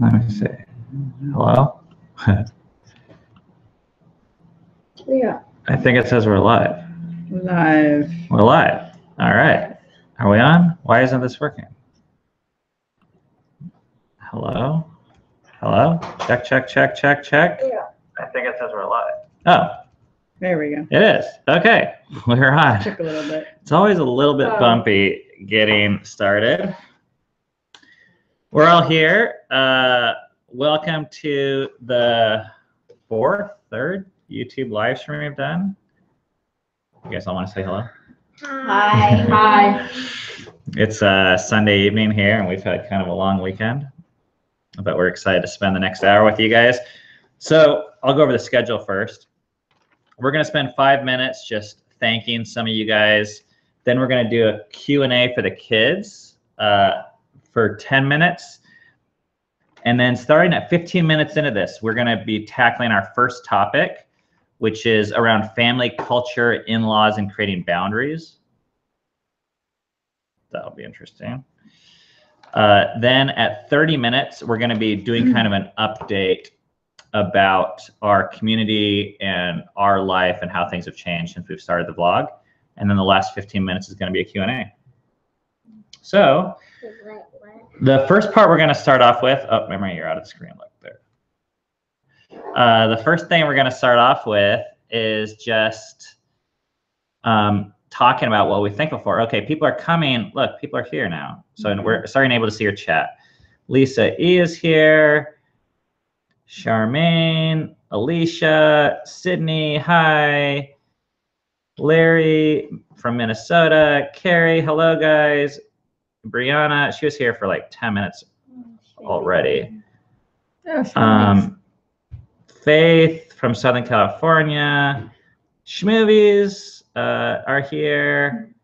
Let me see. Hello? Yeah. I think it says we're live. Live. We're live. All right. Are we on? Why isn't this working? Hello? Hello? Check, check, check, check, check. Yeah. I think it says we're live. Oh. There we go. It is. Okay. We're on. Took a little bit. It's always a little bit bumpy getting started. We're all here. Welcome to the third YouTube live stream we've done. You guys all want to say hello? Hi. Hi. It's Sunday evening here, and we've had kind of a long weekend, but we're excited to spend the next hour with you guys. So I'll go over the schedule first. We're going to spend 5 minutes just thanking some of you guys. Then we're going to do a Q&A for the kids for 10 minutes. And then starting at 15 minutes into this, we're going to be tackling our first topic, which is around family culture, in-laws, and creating boundaries. That'll be interesting. Then at 30 minutes, we're going to be doing kind of an update about our community and our life and how things have changed since we've started the vlog. And then the last 15 minutes is going to be a Q&A. So the first part we're going to start off with, oh, remember, you're out of the screen, look there. The first thing we're going to start off with is just talking about what we're thankful for. Okay, people are coming. Look, people are here now. So we're starting able to see your chat. Lisa E is here. Charmaine, Alicia, Sydney, hi. Larry from Minnesota. Carrie, hello guys. Brianna, she was here for like 10 minutes already. Faith from Southern California. Schmovies are here.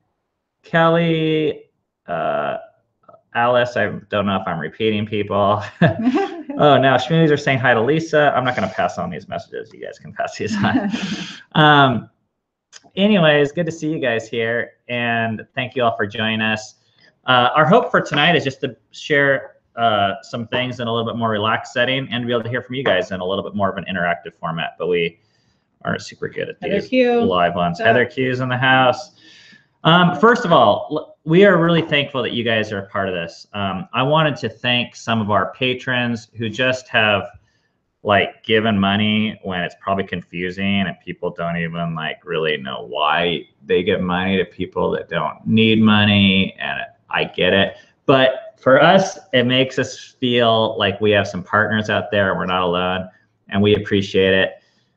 Kelly, Alice, I don't know if I'm repeating people. Oh, now Schmovies are saying hi to Lisa. I'm not going to pass on these messages. You guys can pass these on. Anyways, good to see you guys here, and thank you all for joining us. Our hope for tonight is just to share some things in a little bit more relaxed setting and to be able to hear from you guys in a little bit more of an interactive format, but we aren't super good at these live ones. Heather Q's in the house. First of all, we are really thankful that you guys are a part of this. I wanted to thank some of our patrons who just have like given money when it's probably confusing and people don't even like really know why they give money to people that don't need money, and I get it. But for us, it makes us feel like we have some partners out there and we're not alone, and we appreciate it.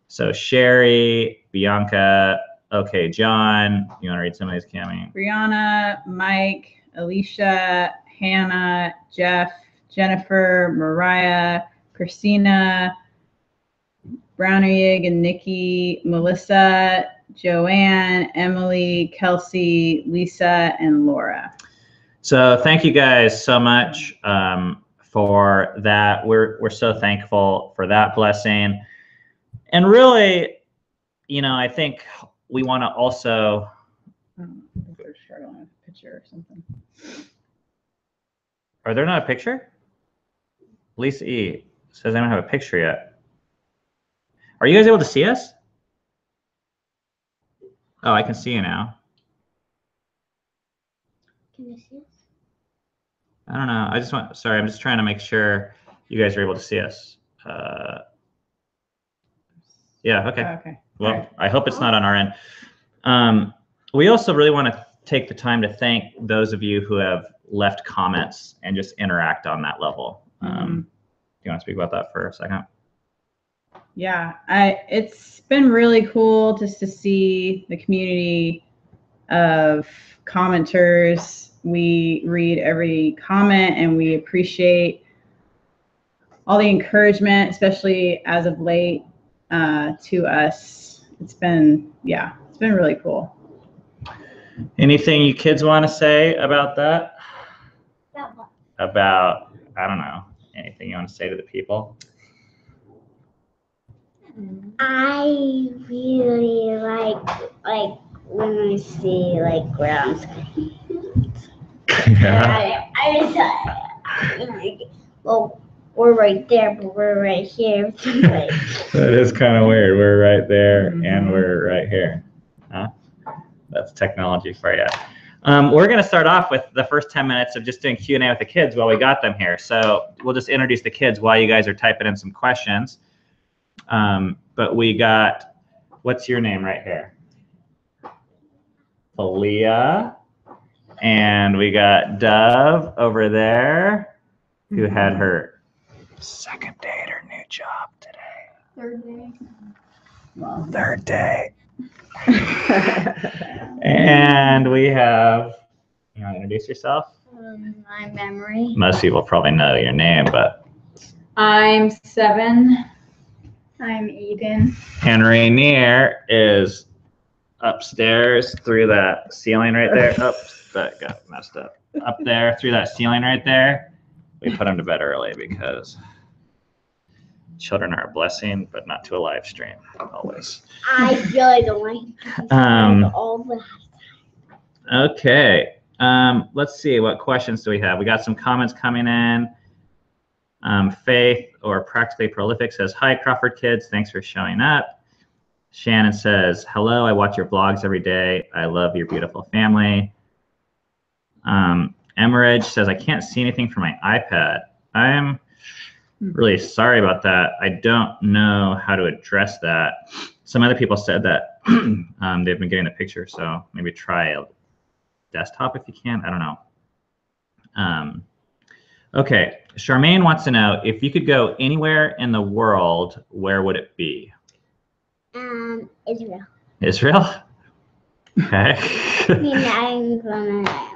So Sherry, Bianca, okay, John, you want to read some of these, Cammie? Brianna, Mike, Alicia, Hannah, Jeff, Jennifer, Mariah, Christina, Browner-Yig and Nikki, Melissa, Joanne, Emily, Kelsey, Lisa, and Laura. So thank you guys so much for that. We're so thankful for that blessing. And really, you know, I think we want to also. I think they're struggling with a picture or something. Are there not a picture? Lisa E says I don't have a picture yet. Are you guys able to see us? Oh, I can see you now. Can you see us? I don't know. Sorry, I'm just trying to make sure you guys are able to see us. Yeah, okay. Okay. Well, right. I hope it's not on our end. We also really want to take the time to thank those of you who have left comments and just interact on that level. Do you want to speak about that for a second? Yeah, it's been really cool just to see the community of commenters. We read every comment and we appreciate all the encouragement, especially as of late, to us. It's been really cool. Anything you kids want to say about that? About what? About, I don't know, anything you want to say to the people? I really like when I see like ground screens. Yeah. I just well, we're right there, but we're right here. Like, That is kind of weird. We're right there and Mhm. we're right here. Huh? That's technology for you. We're going to start off with the first 10 minutes of just doing Q&A with the kids while we got them here. So we'll just introduce the kids while you guys are typing in some questions. But we got, what's your name right here? Aaliyah. And we got Dove over there, who had her second day at her new job today. third day. Well, Third day. And we have, you want to introduce yourself? My memory. Most people probably know your name, but. I'm 7. I'm Eden. And Rainier is upstairs through that ceiling right there. Oops, that got messed up. Up there through that ceiling right there. We put him to bed early because children are a blessing, but not to a live stream, always. I really don't like all the. Okay. Let's see, what questions do we have? We got some comments coming in. Faith, or Practically Prolific, says, hi, Crawford kids. Thanks for showing up. Shannon says, hello, I watch your vlogs every day. I love your beautiful family. Emerage says, I can't see anything from my iPad. I'm really sorry about that. I don't know how to address that. Some other people said that they've been getting a picture, so maybe try a desktop if you can. I don't know. Okay, Charmaine wants to know, if you could go anywhere in the world, where would it be? Israel. Israel? Okay. I'm gonna.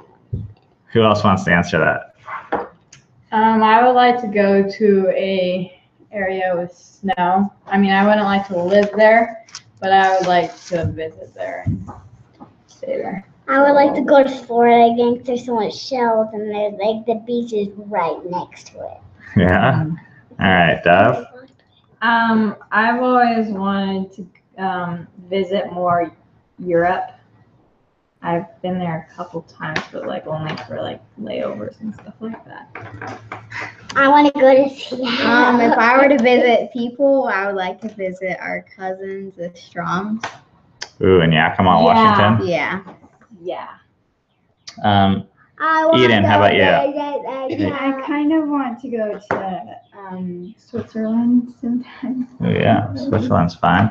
Who else wants to answer that? I would like to go to a area with snow. I mean, I wouldn't like to live there, but I would like to visit there and stay there. I would like to go to Florida again because there's so much shells and there's like the beach is right next to it. Yeah. All right, Dove. I've always wanted to visit more Europe. I've been there a couple times, but like only for like layovers and stuff like that. I want to go to Seattle. If I were to visit people, I would like to visit our cousins, the Stroms. Ooh, and Yakima, Washington. Yeah. Yeah. Eden, how about you? I kind of want to go to Switzerland sometime. Ooh, yeah, Switzerland's fine.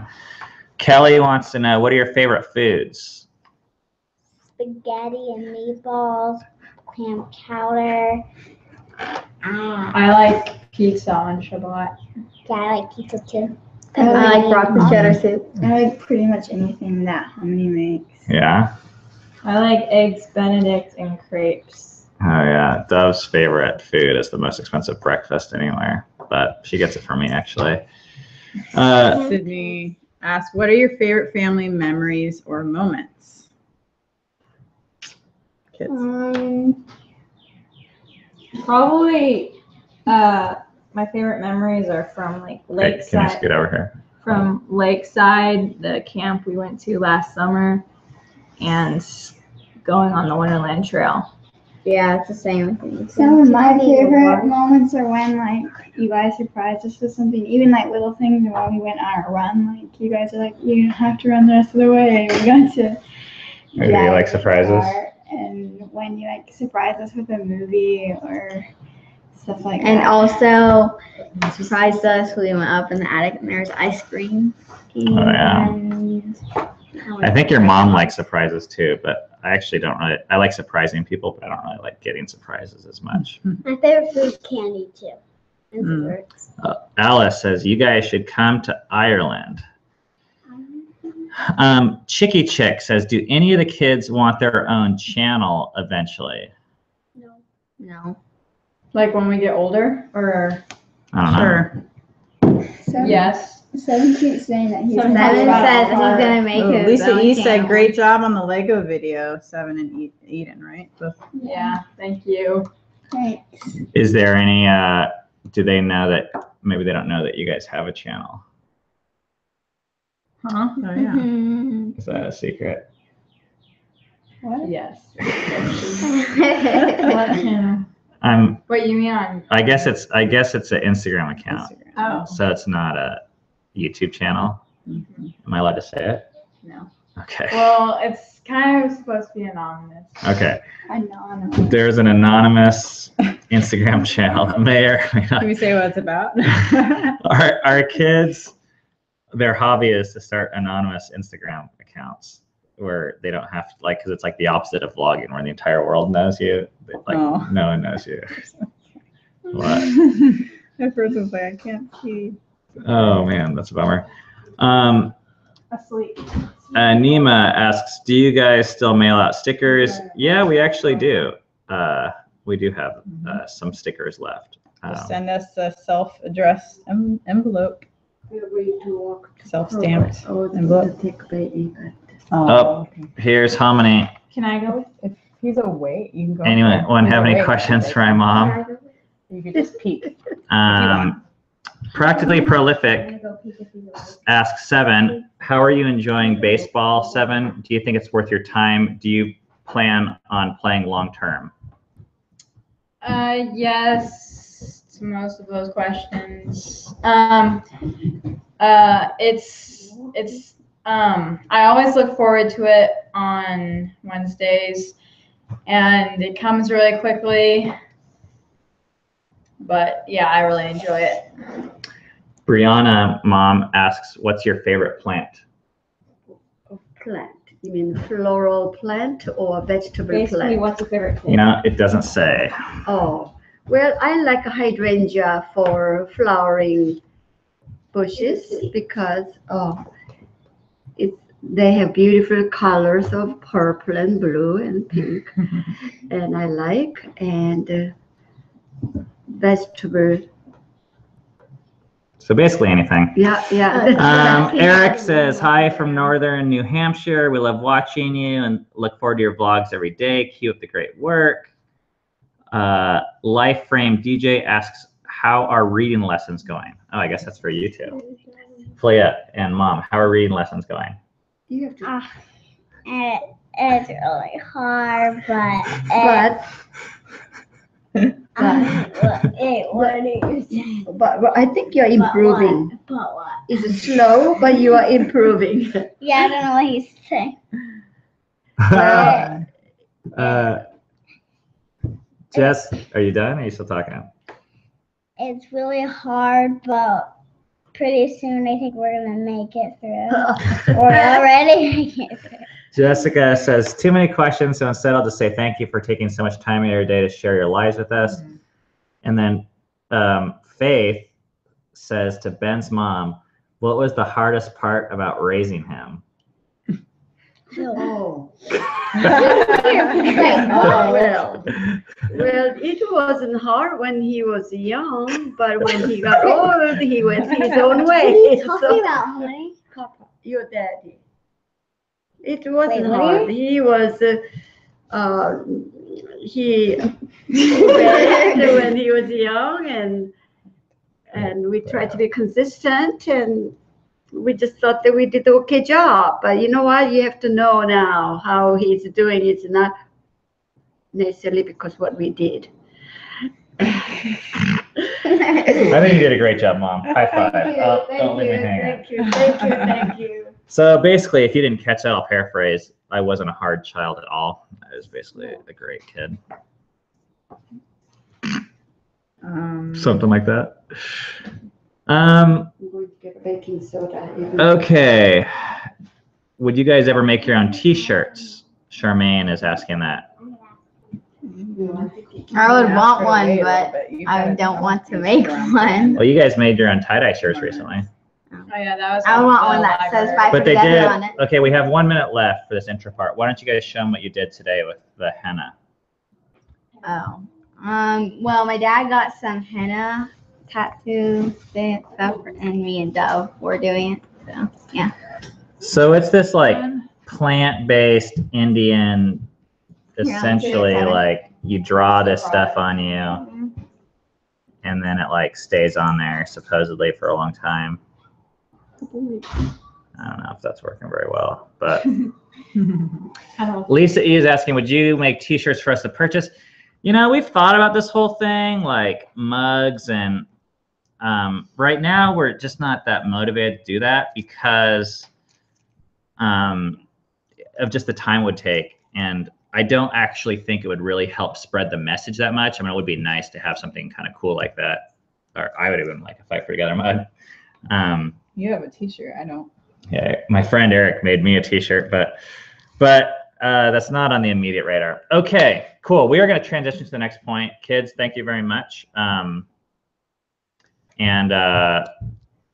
Kelly wants to know, what are your favorite foods? Spaghetti and meatballs, clam chowder. I like pizza on Shabbat. Yeah, I like pizza too. I like broccoli cheddar soup. I like pretty much anything that Hominy makes. Yeah. I like eggs Benedict and crepes. Oh yeah, Dove's favorite food is the most expensive breakfast anywhere, but she gets it from me actually. Sydney asked, what are your favorite family memories or moments? Kids. Probably my favorite memories are from like Hey, can you Lakeside. scoot over here? From Lakeside, the camp we went to last summer, and going on the Wonderland Trail. Yeah, it's the same thing. Some of my favorite moments are when like you guys surprised us with something, even like little things. And when we went on a run, like you guys are like, you don't have to run the rest of the way. We got to. Maybe you drive like the surprises? car, and when you like surprise us with a movie or stuff like And that. also surprised us when we went up in the attic and there was ice cream. Oh yeah. And I think your mom likes surprises too, but I actually don't really. I like surprising people, but I don't really like getting surprises as much. My favorite food is candy too. And desserts. Alice says you guys should come to Ireland. Chicky Chick says, do any of the kids want their own channel eventually? No. Like when we get older, or I don't know. Sure. Seven, yes. Seven keeps saying that he's Seven gonna Seven Wow. says he's gonna make Oh, his Lisa own E said, channel. great job on the Lego video. 7 and Eden, right? Both. Yeah. Thank you. Thanks. Is there any? Do they know that? Maybe they don't know that you guys have a channel. Huh? Oh yeah. Mhm. Is that a secret? What? Yes. What? What channel? What you mean on? I guess it's an Instagram account, Instagram. Oh. so it's not a YouTube channel. Mhm. Am I allowed to say it? No. Okay. Well, it's kind of supposed to be anonymous. Okay. Anonymous. There's an anonymous Instagram channel that may or may not. Can we say what it's about? Our kids, their hobby is to start anonymous Instagram accounts where they don't have to, like, because it's like the opposite of vlogging where the entire world knows you. Like, Oh. no one knows you. What? At first I was like, I can't see. Oh man, that's a bummer. Asleep. Nima asks, do you guys still mail out stickers? Yeah, we actually do. We do have some stickers left. Just send us a self-addressed envelope, self-stamped envelope. Oh, here's Hominy. Can I go? If he's awake, you can go. Anyone have any questions for my mom? You can just peek. Practically Prolific asks 7, how are you enjoying baseball, 7? Do you think it's worth your time? Do you plan on playing long term? Yes to most of those questions. I always look forward to it on Wednesdays, and it comes really quickly. But yeah, I really enjoy it. Brianna, mom, asks, what's your favorite plant? Plant. You mean floral plant or vegetable Basically, plant? what's your favorite You know, it doesn't say. Oh, well, I like a hydrangea for flowering bushes because they have beautiful colors of purple and blue and pink, and I like and vegetable. So basically anything. Yeah. Eric says, hi from northern New Hampshire. We love watching you and look forward to your vlogs every day. Keep up the great work. Life Frame DJ asks, how are reading lessons going? Oh, I guess that's for you too. Fleia and mom, how are reading lessons going? You have to. It's really hard, but what do you say? But I think you're improving. But what? It's slow, but you are improving. Yeah, I don't know what he's saying. Jess, are you done? Or are you still talking? It's really hard, but pretty soon I think we're gonna make it through. We're already making it through. Jessica says, too many questions, so instead I'll just say thank you for taking so much time in your day to share your lives with us. And then Faith says to Ben's mom, what was the hardest part about raising him? Oh. Well, it wasn't hard when he was young, but when he got old, he went his own way. What are you talking about, honey? Papa, your daddy. It wasn't what hard. are He was, he married when he was young, and we tried to be consistent, and we just thought that we did an okay job. But you know what? You have to know now how he's doing. It's not necessarily because what we did. I think you did a great job, Mom. High five. Don't leave me hanging. Thank you. So basically, if you didn't catch that, I'll paraphrase. I wasn't a hard child at all. I was basically a great kid. Something like that. I'm going to get baking soda. Okay. Would you guys ever make your own T-shirts? Charmaine is asking that. I would want one, but I don't want to make one. Well, you guys made your own tie-dye shirts recently. Oh yeah, that was. I want one that says bye But for they Debbie did. on it. Okay, we have 1 minute left for this intro part. Why don't you guys show them what you did today with the henna? Oh. Well, my dad got some henna tattoo stuff, and me and Dove were doing it. So, yeah. So it's this like plant-based Indian, essentially like you draw this stuff on you and then it like stays on there supposedly for a long time. I don't know if that's working very well, but Lisa E is asking, would you make T-shirts for us to purchase? You know, we've thought about this whole thing, like mugs, and right now we're just not that motivated to do that because of just the time it would take. And I don't actually think it would really help spread the message that much. I mean, it would be nice to have something kind of cool like that. Or I would even like a Fight for Together mug. You have a t-shirt. I don't. Yeah, my friend Eric made me a t-shirt, but that's not on the immediate radar. Okay, cool. We are going to transition to the next point. Kids, thank you very much.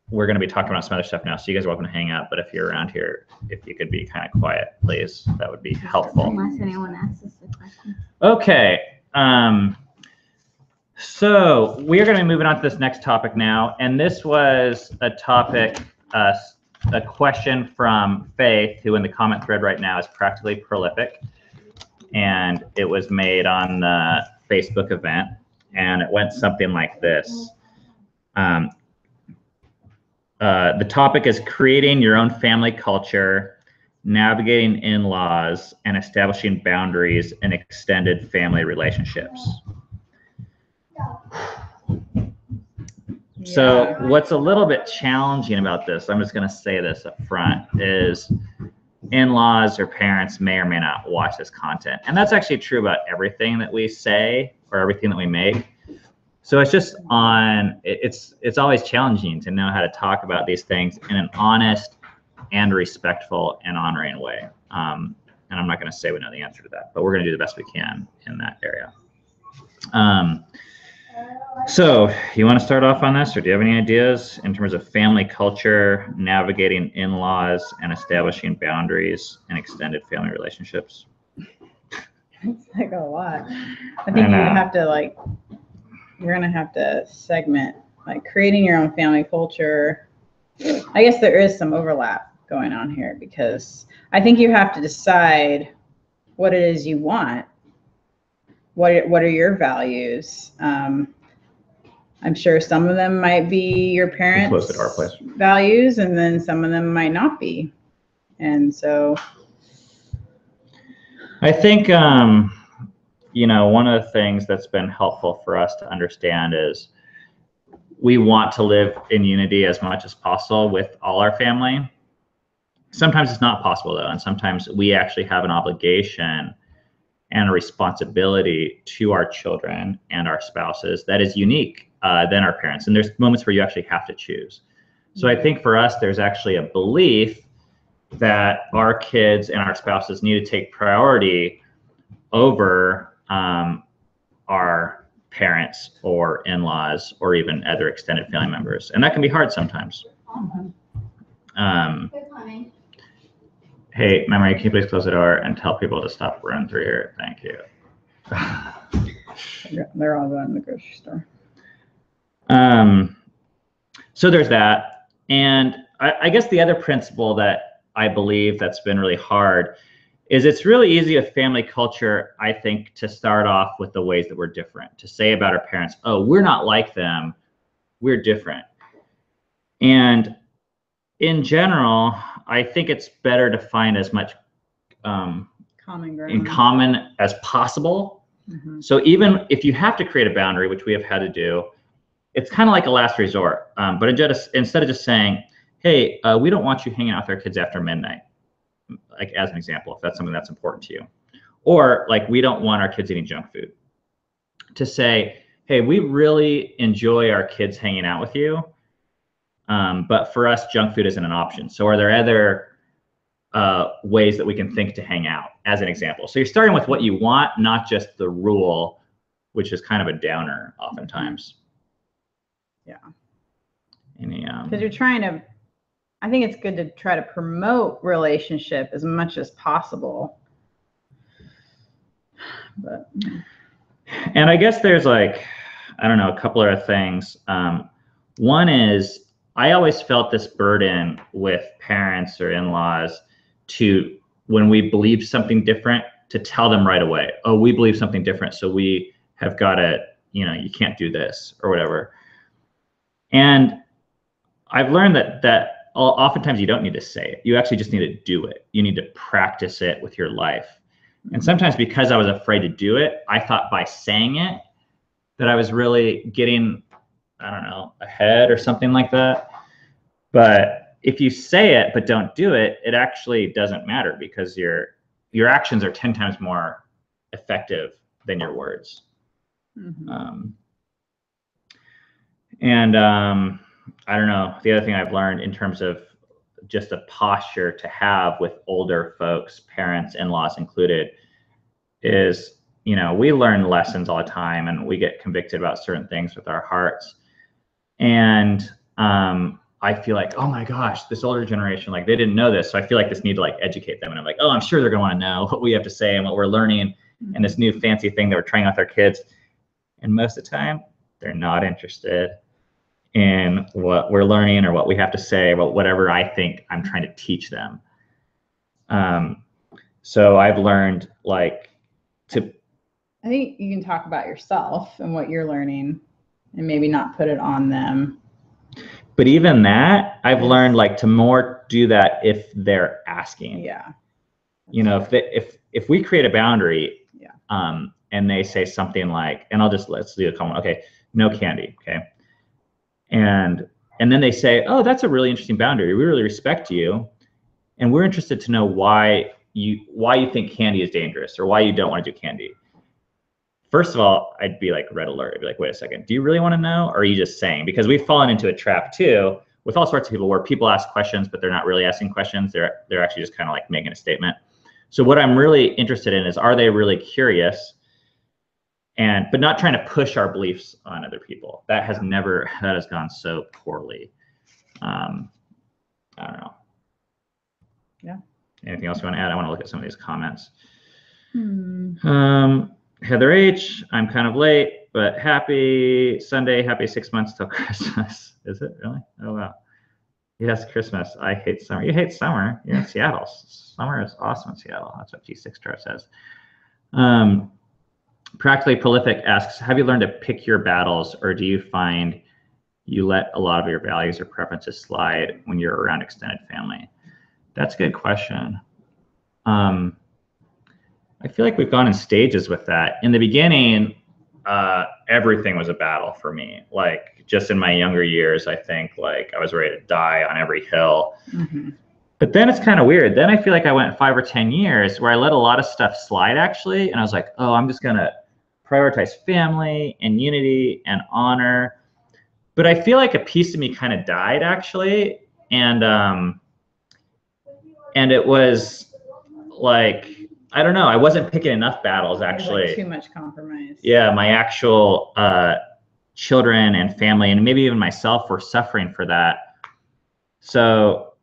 We're going to be talking about some other stuff now, so you guys are welcome to hang out. But if you're around here, if you could be kind of quiet, please, that would be helpful. Unless anyone asks us a question. Okay. So we are going to be moving on to this next topic now, and this was a topic, a question from Faith, who in the comment thread right now is practically prolific, and it was made on the Facebook event, and it went something like this. The topic is creating your own family culture, navigating in-laws, and establishing boundaries in extended family relationships. So what's a little bit challenging about this, I'm just going to say this up front, is in-laws or parents may or may not watch this content. And that's actually true about everything that we say or everything that we make. So it's just it's always challenging to know how to talk about these things in an honest and respectful and honoring way. And I'm not going to say we know the answer to that, but we're going to do the best we can in that area. So you want to start off on this, or do you have any ideas in terms of family culture, navigating in-laws, and establishing boundaries in extended family relationships? It's like a lot. I think you have to you're going to have to segment, like creating your own family culture. I guess there is some overlap going on here because I think you have to decide what it is you want. What are your values? I'm sure some of them might be your parents' values, and then some of them might not be. And so I think, you know, one of the things that's been helpful for us to understand is we want to live in unity as much as possible with all our family. Sometimes it's not possible, though, and sometimes we actually have an obligation and a responsibility to our children and our spouses that is unique than our parents. And there's moments where you actually have to choose. So I think for us, there's actually a belief that our kids and our spouses need to take priority over our parents or in-laws or even other extended family members. And that can be hard sometimes. Hey, memory, can you please close the door and tell people to stop running through here? Thank you. they're all going to the grocery store. So there's that. And I guess the other principle that I believe that's been really hard is it's really easy with family culture, I think, to start off with the ways that we're different, to say about our parents, oh, we're not like them, we're different. And in general, I think it's better to find as much in common as possible. Mm-hmm. So even if you have to create a boundary, which we have had to do, it's kind of like a last resort. But instead of just saying, hey, we don't want you hanging out with our kids after midnight, like as an example, if that's something that's important to you. Or like, we don't want our kids eating junk food. To say, hey, we really enjoy our kids hanging out with you, but for us, junk food isn't an option. So are there other ways that we can think to hang out, as an example? So you're starting with what you want, not just the rule, which is kind of a downer oftentimes. Yeah. Because you're trying to, I think it's good to try to promote relationship as much as possible. But. And I guess there's like, I don't know, a couple other things. One is, I always felt this burden with parents or in-laws to, when we believe something different, to tell them right away, oh, we believe something different, so we have got to, you know, you can't do this or whatever. And I've learned that oftentimes you don't need to say it. You actually just need to do it. You need to practice it with your life. And sometimes because I was afraid to do it, I thought by saying it that I was really getting, I don't know, ahead or something like that. But if you say it but don't do it, it actually doesn't matter because your actions are 10 times more effective than your words. Mm-hmm. I don't know, the other thing I've learned in terms of just a posture to have with older folks, parents, in-laws included, is, you know, we learn lessons all the time and we get convicted about certain things with our hearts. And I feel like, oh my gosh, this older generation, like they didn't know this. So I feel like this need to like educate them. And I'm like, oh, I'm sure they're gonna want to know what we have to say and what we're learning and this new fancy thing that we're trying with our kids. And most of the time, they're not interested in what we're learning or what we have to say about whatever I think I'm trying to teach them. So I've learned like to. I think you can talk about yourself and what you're learning and maybe not put it on them. But even that, I've learned like to more do that if they're asking. Yeah. You know, if we create a boundary, yeah. And they say something like, and let's do a comment. Okay, no candy. Okay. And then they say, oh, that's a really interesting boundary. We really respect you. And we're interested to know why you think candy is dangerous or why you don't want to do candy. First of all, I'd be like red alert. I'd be like, wait a second, do you really want to know? Or are you just saying? Because we've fallen into a trap too with all sorts of people where people ask questions, but they're not really asking questions. They're actually just kind of like making a statement. So what I'm really interested in is, are they really curious? But not trying to push our beliefs on other people. That has gone so poorly. I don't know. Yeah. Anything else you want to add? I want to look at some of these comments. Hmm. Heather H, I'm kind of late, but happy Sunday, happy 6 months till Christmas. Is it really? Oh, wow. Yes, Christmas. I hate summer. You hate summer. You're in Seattle. Summer is awesome in Seattle. That's what G6 chart says. Practically Prolific asks, have you learned to pick your battles, or do you find you let a lot of your values or preferences slide when you're around extended family? That's a good question. I feel like we've gone in stages with that. In the beginning, everything was a battle for me. Like just in my younger years, I think like I was ready to die on every hill. Mm-hmm. But then it's kind of weird. Then I feel like I went 5 or 10 years where I let a lot of stuff slide actually. And I was like, oh, I'm just gonna prioritize family and unity and honor. But I feel like a piece of me kind of died actually. And it was like, I don't know. I wasn't picking enough battles actually. Like too much compromise. Yeah, my actual children and family and maybe even myself were suffering for that. So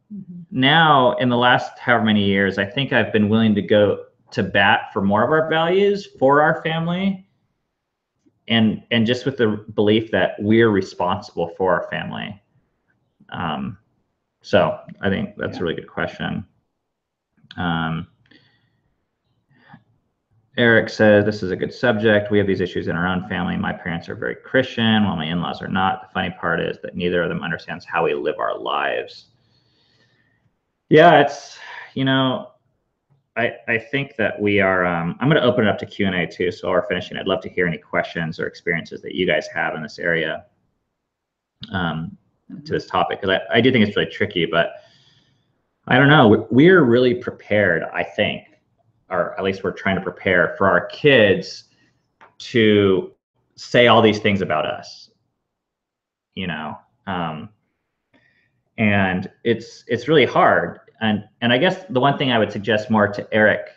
now in the last however many years, I think I've been willing to go to bat for more of our values for our family. And just with the belief that we're responsible for our family. So I think that's a really good question. Eric says, this is a good subject. We have these issues in our own family. My parents are very Christian, while my in-laws are not. The funny part is that neither of them understands how we live our lives. Yeah, it's, you know, I think that we are, I'm going to open it up to Q&A too. So while we're finishing, I'd love to hear any questions or experiences that you guys have in this area to this topic. Because I do think it's really tricky, but I don't know. We're really prepared, I think, or at least we're trying to prepare for our kids to say all these things about us, you know, and it's really hard. And I guess the one thing I would suggest more to Eric's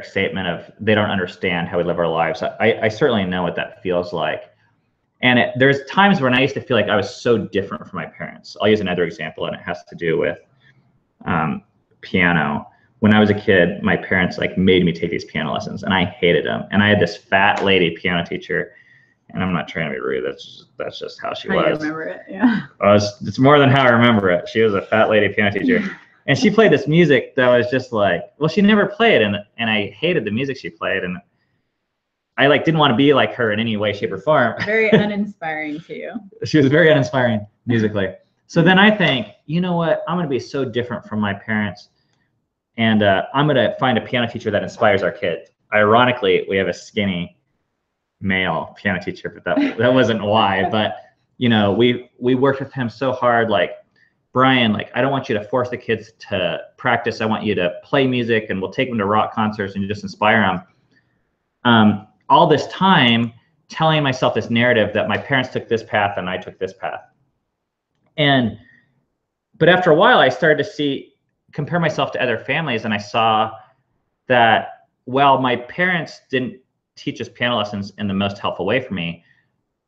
statement of they don't understand how we live our lives. I certainly know what that feels like. And there's times when I used to feel like I was so different from my parents. I'll use another example, and it has to do with piano. When I was a kid, my parents like made me take these piano lessons, and I hated them. And I had this fat lady piano teacher, and I'm not trying to be rude. That's just how she was. I remember it, yeah. It's more than how I remember it. She was a fat lady piano teacher, and she played this music that was just like, well, she never played, and I hated the music she played, and I like didn't want to be like her in any way, shape, or form. Very uninspiring to you. She was very uninspiring musically. So then I think, you know what? I'm going to be so different from my parents. And I'm going to find a piano teacher that inspires our kids. Ironically, we have a skinny male piano teacher, but that wasn't why. But, you know, we worked with him so hard, like, Brian, like, I don't want you to force the kids to practice. I want you to play music, and we'll take them to rock concerts and just inspire them. All this time telling myself this narrative that my parents took this path and I took this path. But after a while, I started to compare myself to other families, and I saw that, well, my parents didn't teach us piano lessons in the most helpful way for me.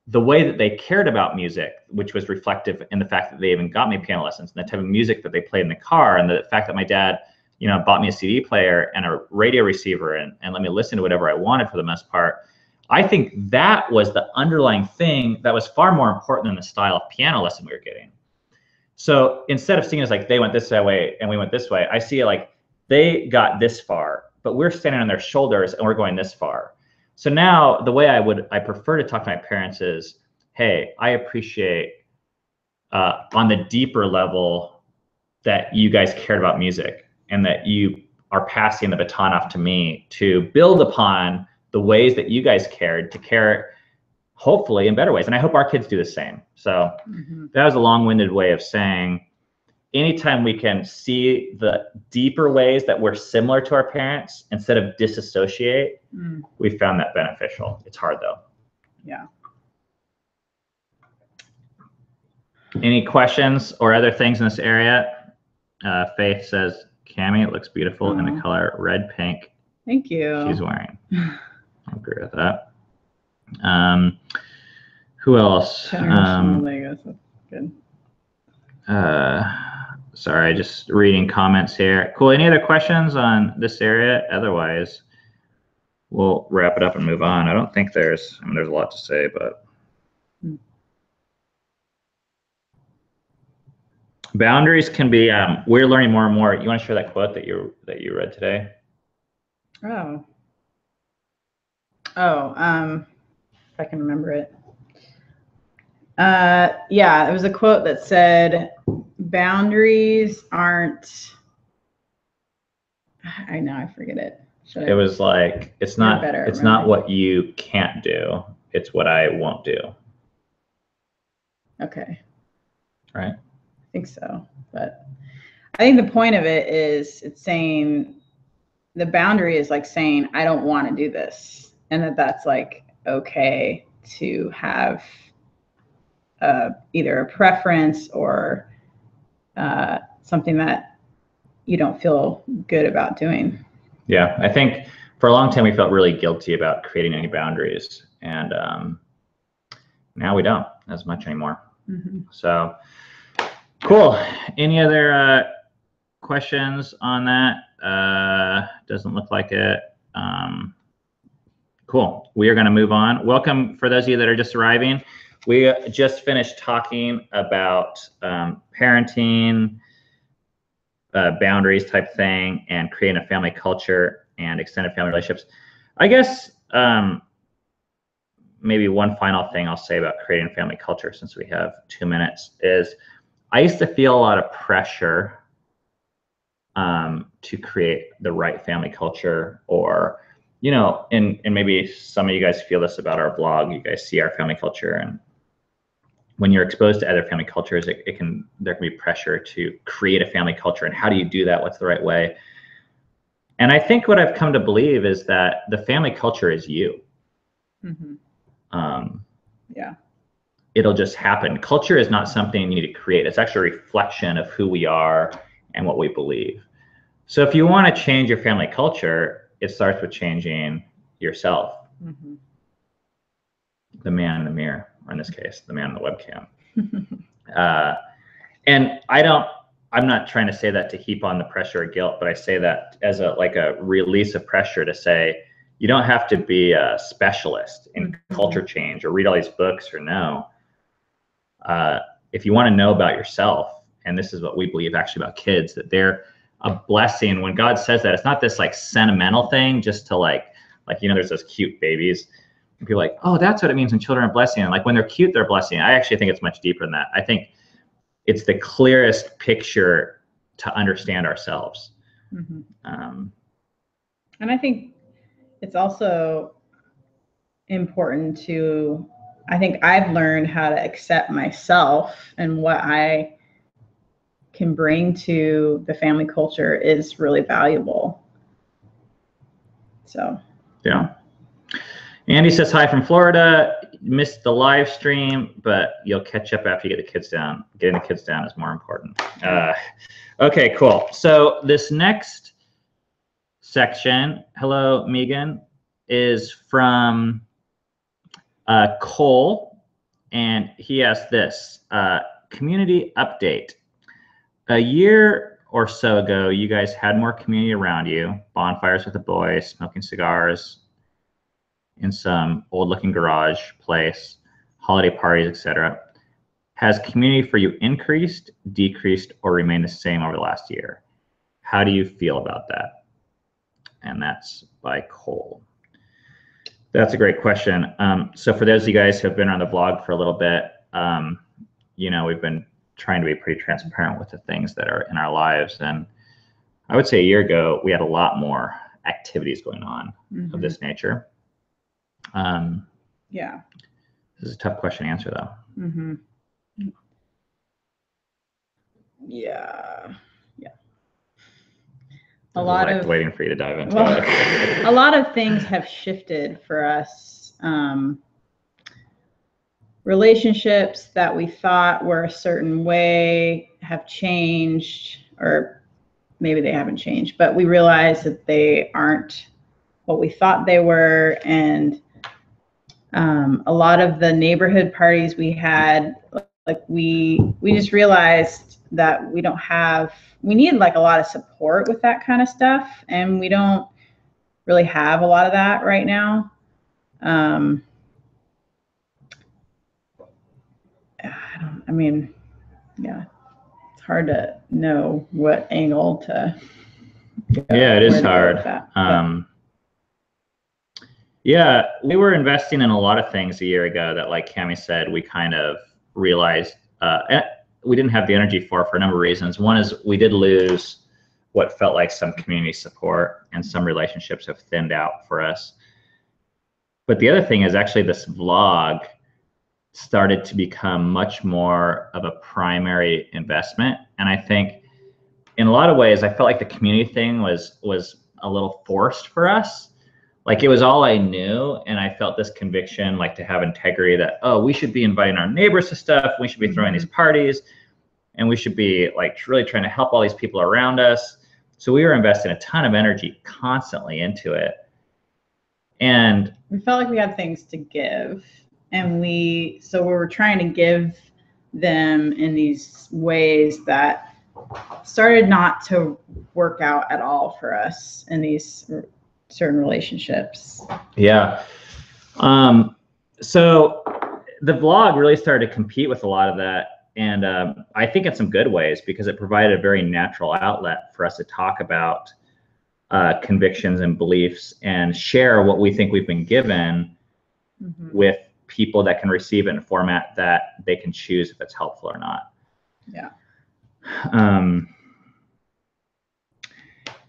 The way that they cared about music, which was reflective in the fact that they even got me piano lessons, and the type of music that they played in the car, and the fact that my dad, you know, bought me a CD player and a radio receiver and let me listen to whatever I wanted for the most part. I think that was the underlying thing that was far more important than the style of piano lesson we were getting. So instead of seeing it as like they went this way and we went this way, I see it like they got this far, but we're standing on their shoulders and we're going this far. So now the way I prefer to talk to my parents is, hey, I appreciate on the deeper level that you guys cared about music and that you are passing the baton off to me to build upon the ways that you guys cared, to care hopefully in better ways. And I hope our kids do the same. So that was a long-winded way of saying, anytime we can see the deeper ways that we're similar to our parents instead of disassociate, we found that beneficial. It's hard though. Yeah. Any questions or other things in this area? Faith says, Cami, it looks beautiful in the color red pink. Thank you. She's wearing. I agree with that. Who else? Legos. That's good. Sorry, just reading comments here. Cool. Any other questions on this area? Otherwise, we'll wrap it up and move on. I don't think there's a lot to say, but boundaries can be. We're learning more and more. You want to share that quote that you read today? If I can remember it. Yeah, it was a quote that said, boundaries aren't, I forget it. It was like, it's not what you can't do, it's what I won't do. Okay. Right? I think so. But I think the point of it is, it's saying, the boundary is like saying, I don't want to do this. And that's like, okay to have either a preference or something that you don't feel good about doing. Yeah, I think for a long time we felt really guilty about creating any boundaries, and now we don't as much anymore. So cool. Any other questions on that? Doesn't look like it. Cool. We are going to move on. Welcome for those of you that are just arriving. We just finished talking about parenting, boundaries type thing, and creating a family culture and extended family relationships. I guess maybe one final thing I'll say about creating a family culture, since we have 2 minutes, is I used to feel a lot of pressure to create the right family culture, or and maybe some of you guys feel this about our blog. You guys see our family culture, and when you're exposed to other family cultures, there can be pressure to create a family culture. And how do you do that? What's the right way? And I think what I've come to believe is that the family culture is you. Yeah. It'll just happen. Culture is not something you need to create. It's actually a reflection of who we are and what we believe. So if you want to change your family culture, it starts with changing yourself. The man in the mirror, or in this case, the man in the webcam. And I'm not trying to say that to heap on the pressure or guilt, but I say that as a release of pressure to say, you don't have to be a specialist in culture change or read all these books or know. If you want to know about yourself, and this is what we believe actually about kids, that they're a blessing. When God says that, it's not this sentimental thing just to there's those cute babies. And people are like, oh, that's what it means when children are a blessing. And when they're cute, they're a blessing. I actually think it's much deeper than that. I think it's the clearest picture to understand ourselves. And I think it's also important to, I think I've learned how to accept myself, and what I can bring to the family culture is really valuable. So, yeah. Andy says hi from Florida. Missed the live stream, but you'll catch up after you get the kids down. Getting the kids down is more important. Okay, cool. So this next section, hello, Megan, is from Cole, and he asked this, community update. A year or so ago, you guys had more community around you, bonfires with the boys, smoking cigars in some old-looking garage place, holiday parties, etc. Has community for you increased, decreased, or remained the same over the last year? How do you feel about that? And that's by Cole. That's a great question. So for those of you guys who have been on the blog for a little bit, you know, we've been trying to be pretty transparent with the things that are in our lives. And I would say a year ago, we had a lot more activities going on of this nature. Yeah. This is a tough question to answer, though. Yeah. A lot of waiting for you to dive into it. A lot of things have shifted for us. Relationships that we thought were a certain way have changed, or maybe they haven't changed, but we realize that they aren't what we thought they were. And a lot of the neighborhood parties we had, like we just realized that we need like a lot of support with that kind of stuff, and we don't really have a lot of that right now. It's hard to know what angle to go. Yeah, it is hard. Yeah, we were investing in a lot of things a year ago that, like Cami said, we kind of realized we didn't have the energy for a number of reasons. One is we did lose what felt like some community support, and some relationships have thinned out for us. But the other thing is actually this vlog started to become much more of a primary investment. And I think in a lot of ways, I felt like the community thing was a little forced for us. Like it was all I knew, and I felt this conviction, like to have integrity that, oh, we should be inviting our neighbors to stuff, we should be throwing these parties, and we should be like really trying to help all these people around us. So we were investing a ton of energy constantly into it. And we felt like we had things to give, and so we were trying to give them in these ways that started not to work out at all for us in these certain relationships. Yeah. So the vlog really started to compete with a lot of that. And I think in some good ways, because it provided a very natural outlet for us to talk about convictions and beliefs and share what we think we've been given with people that can receive it in a format that they can choose if it's helpful or not. Yeah.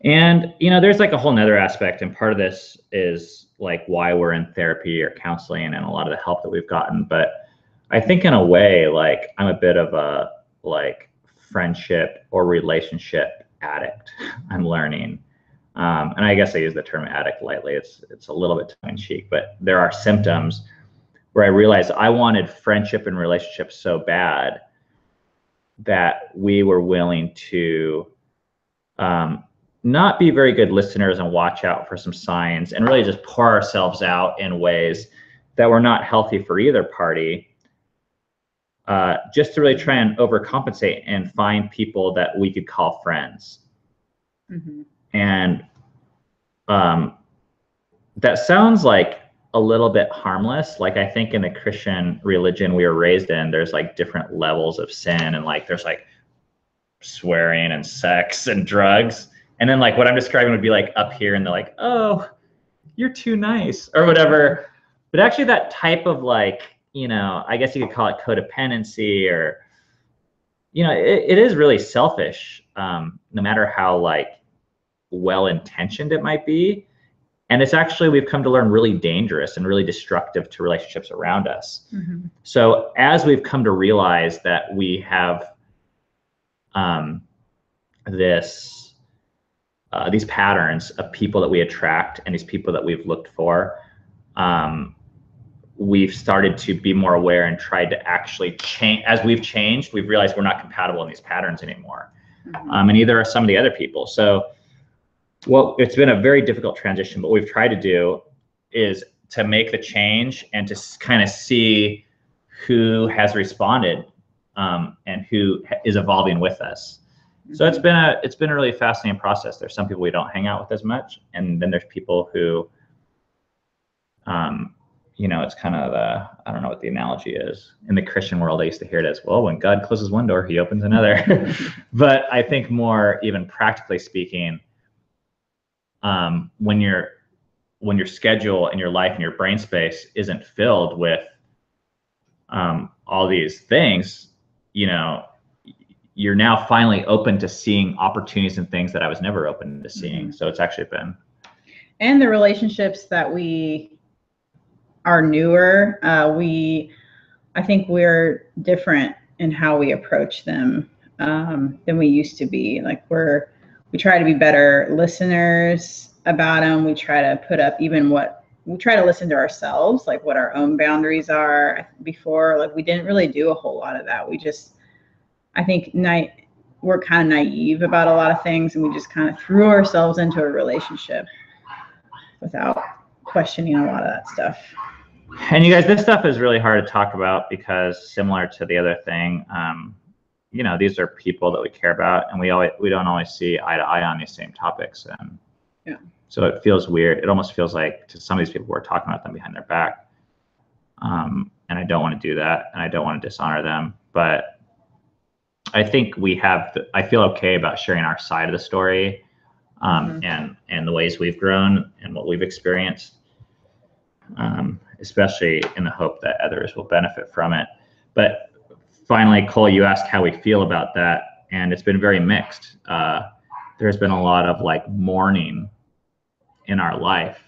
And, you know, there's like a whole nother aspect, and part of this is like why we're in therapy or counseling and a lot of the help that we've gotten. But I think in a way, like I'm a bit of a like friendship or relationship addict. I'm learning. And I guess I use the term addict lightly. It's a little bit tongue in cheek, but there are symptoms where I realized I wanted friendship and relationships so bad that we were willing to not be very good listeners and watch out for some signs and really just pour ourselves out in ways that were not healthy for either party, just to really try and overcompensate and find people that we could call friends. And that sounds like a little bit harmless. Like I think in the Christian religion we were raised in, there's like different levels of sin, and like there's like swearing and sex and drugs. And then like what I'm describing would be like up here, and they're like, oh, you're too nice or whatever. But actually that type of like, you know, I guess you could call it codependency, or, you know, it is really selfish, no matter how like well-intentioned it might be. And it's actually, we've come to learn, really dangerous and really destructive to relationships around us. Mm-hmm. So as we've come to realize that we have these patterns of people that we attract and these people that we've looked for, we've started to be more aware and tried to actually change. As we've changed, we've realized we're not compatible in these patterns anymore. Mm-hmm. And neither are some of the other people. So it's been a very difficult transition, but what we've tried to do is to make the change and to kind of see who has responded and who is evolving with us. So it's been a really fascinating process. There's some people we don't hang out with as much, and then there's people who, it's kind of I don't know what the analogy is. In the Christian world, I used to hear it as, well, when God closes one door, he opens another. But I think more even practically speaking, when your schedule and your life and your brain space isn't filled with all these things, you're now finally open to seeing opportunities and things that I was never open to seeing. So it's actually been. And the relationships that we are newer, I think we're different in how we approach them than we used to be. Like we try to be better listeners about them. We try to put up we try to listen to ourselves, like what our own boundaries are. Before, like we didn't really do a whole lot of that. I think we're kind of naive about a lot of things, and we just kind of threw ourselves into a relationship without questioning a lot of that stuff. And you guys, this stuff is really hard to talk about because, similar to the other thing, these are people that we care about, and we don't always see eye to eye on these same topics. And yeah. So it feels weird. It almost feels like to some of these people we're talking about them behind their back. And I don't want to do that, and I don't want to dishonor them. But I think I feel okay about sharing our side of the story, and the ways we've grown and what we've experienced, especially in the hope that others will benefit from it. But finally, Cole, you asked how we feel about that, and it's been very mixed. There's been a lot of mourning in our life.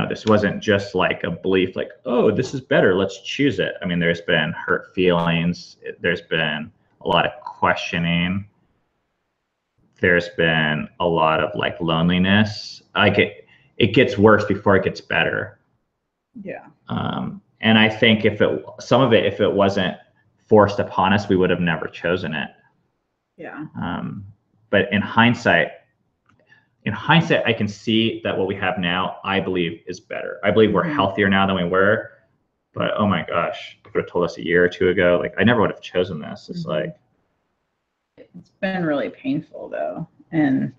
This wasn't just like a belief like, oh, this is better, let's choose it. I mean, there's been hurt feelings. There's been a lot of questioning. There's been a lot of loneliness. It gets worse before it gets better. Yeah. And I think if it wasn't forced upon us, we would have never chosen it. Yeah. But in hindsight, I can see that what we have now, I believe, is better. I believe we're healthier now than we were. But oh my gosh, if you would have told us a year or two ago, I never would have chosen this. It's it's been really painful though, and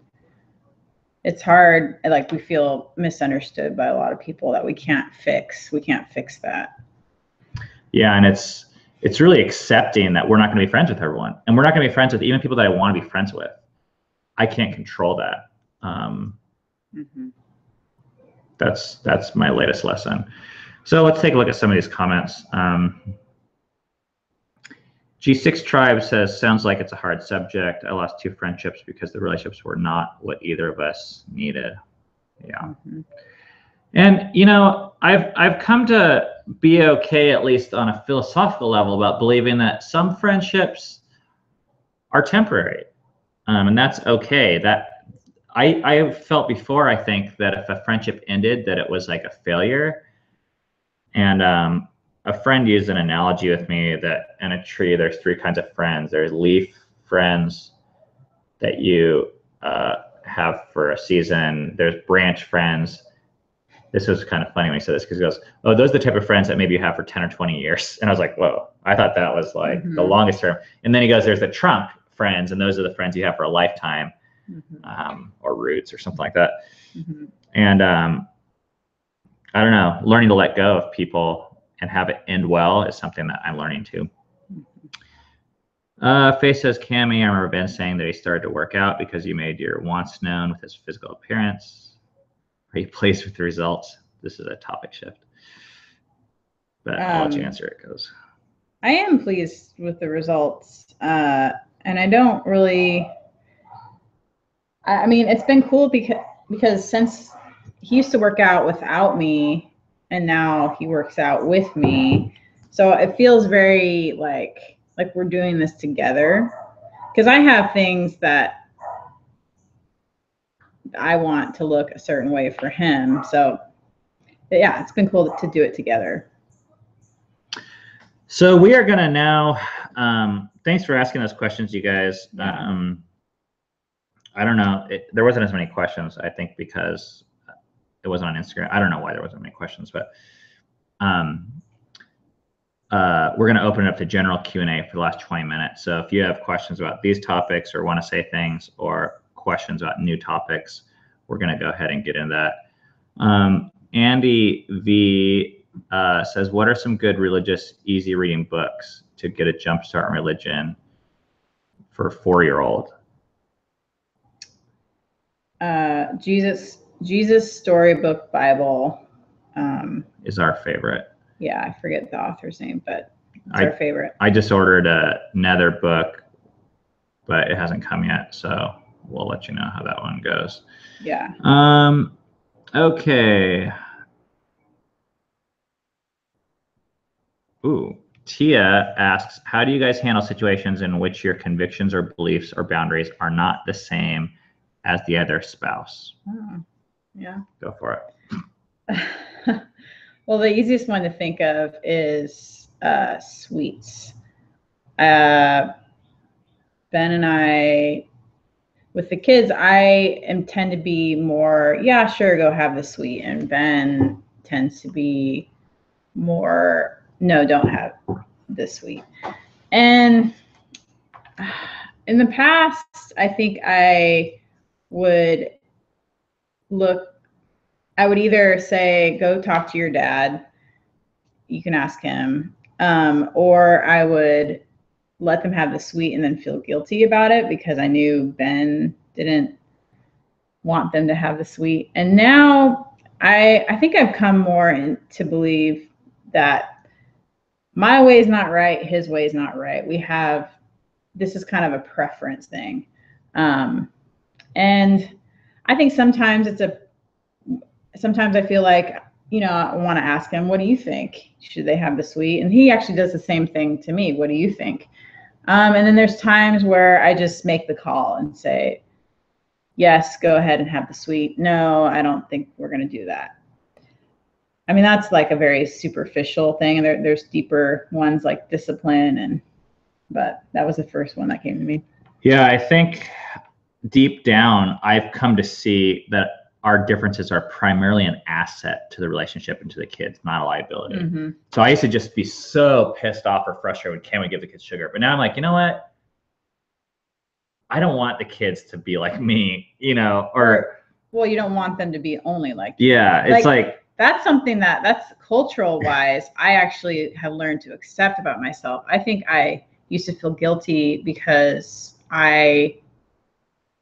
it's hard. We feel misunderstood by a lot of people that we can't fix. We can't fix that. Yeah, and it's really accepting that we're not going to be friends with everyone, and we're not going to be friends with even people that I want to be friends with. I can't control that. That's my latest lesson. So let's take a look at some of these comments. G6 Tribe says, sounds like it's a hard subject. I lost 2 friendships because the relationships were not what either of us needed. Yeah. And I've come to be okay, at least on a philosophical level, about believing that some friendships are temporary, and that's okay. That I felt before, I think, that if a friendship ended, that it was like a failure. And a friend used an analogy with me that in a tree, there's 3 kinds of friends. There's leaf friends that you have for a season. There's branch friends. This was kind of funny when he said this, because he goes, oh, those are the type of friends that maybe you have for 10 or 20 years. And I was like, whoa, I thought that was the longest term. And then he goes, there's the trunk friends, and those are the friends you have for a lifetime, or roots or something like that. And I don't know, learning to let go of people and have it end well is something that I'm learning too. Faye says, Cammy, I remember Ben saying that he started to work out because you made your wants known with his physical appearance. Are you pleased with the results? This is a topic shift, but I'll let you answer it, because I am pleased with the results. And I don't really, I mean, it's been cool because since he used to work out without me and now he works out with me. So it feels very like we're doing this together, because I have things that I want to look a certain way for him. So yeah, it's been cool to do it together. So we are going to now, thanks for asking those questions, you guys. I don't know, there wasn't as many questions, I think, because it wasn't on Instagram. I don't know why there wasn't many questions, but we're going to open it up to general Q&A for the last 20 minutes. So if you have questions about these topics or want to say things or questions about new topics, we're going to go ahead and get into that. Andy V says, what are some good religious, easy reading books to get a jump start in religion for a 4-year-old? Jesus Storybook Bible is our favorite. Yeah, I forget the author's name, but it's our favorite. I just ordered another book, but it hasn't come yet, so we'll let you know how that one goes. Yeah. Okay. Ooh, Tia asks, how do you guys handle situations in which your convictions or beliefs or boundaries are not the same as the other spouse? Oh, yeah. Go for it. Well, the easiest one to think of is sweets. Ben and I, with the kids, I tend to be more, yeah, sure, go have the sweet. And Ben tends to be more, no, don't have the sweet. And in the past, I think I would either say, go talk to your dad. You can ask him. Or I would let them have the sweet and then feel guilty about it because I knew Ben didn't want them to have the sweet. And now I think I've come more to believe that my way is not right, his way is not right. This is kind of a preference thing. And I think sometimes I feel like, I want to ask him, what do you think? Should they have the sweet? And he actually does the same thing to me. What do you think? And then there's times where I just make the call and say, yes, go ahead and have the sweet. No, I don't think we're going to do that. I mean, that's like a very superficial thing. And there's deeper ones like discipline, but that was the first one that came to me. Yeah, I think deep down, I've come to see that our differences are primarily an asset to the relationship and to the kids, not a liability. Mm-hmm. So I used to just be so pissed off or frustrated. Can we give the kids sugar? But now I'm like, you know what? I don't want the kids to be like me, or. Well, you don't want them to be only like you. Yeah, it's like that's something that's cultural wise, I actually have learned to accept about myself. I think I used to feel guilty because I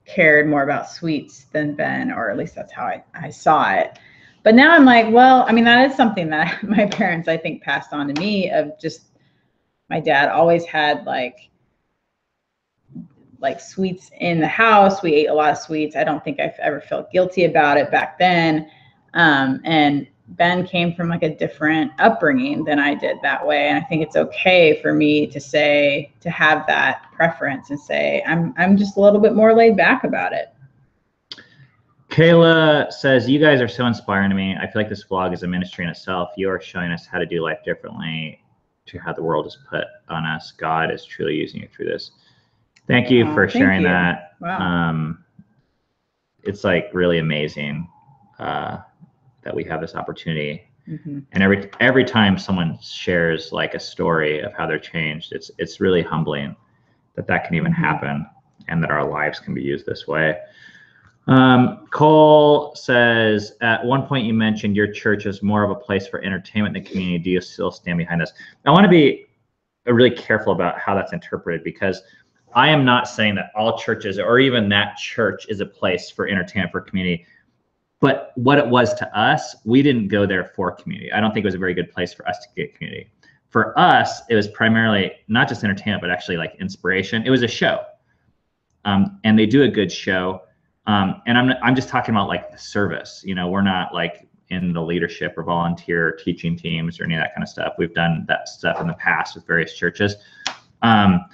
cared more about sweets than Ben, or at least that's how I saw it. But now I'm like, well, I mean, that is something that my parents, I think, passed on to me, of just my dad always had like sweets in the house. We ate a lot of sweets. I don't think I've ever felt guilty about it back then. And Ben came from like a different upbringing than I did that way. And I think it's okay for me to have that preference and say, I'm just a little bit more laid back about it. Kayla says, you guys are so inspiring to me. I feel like this vlog is a ministry in itself. You are showing us how to do life differently to how the world is put on us. God is truly using you through this. Thank you for sharing that. Wow. It's like really amazing that we have this opportunity. Mm-hmm. And every time someone shares like a story of how they're changed, it's really humbling that can even happen, and that our lives can be used this way. Cole says, at one point you mentioned your church is more of a place for entertainment in the community. Do you still stand behind this? I want to be really careful about how that's interpreted, because I am not saying that all churches or even that church is a place for entertainment for community. But what it was to us, we didn't go there for community. I don't think it was a very good place for us to get community. For us, it was primarily not just entertainment, but actually like inspiration. It was a show. And they do a good show. And I'm just talking about like the service. You know, we're not like in the leadership or volunteer teaching teams or any of that kind of stuff. We've done that stuff in the past with various churches.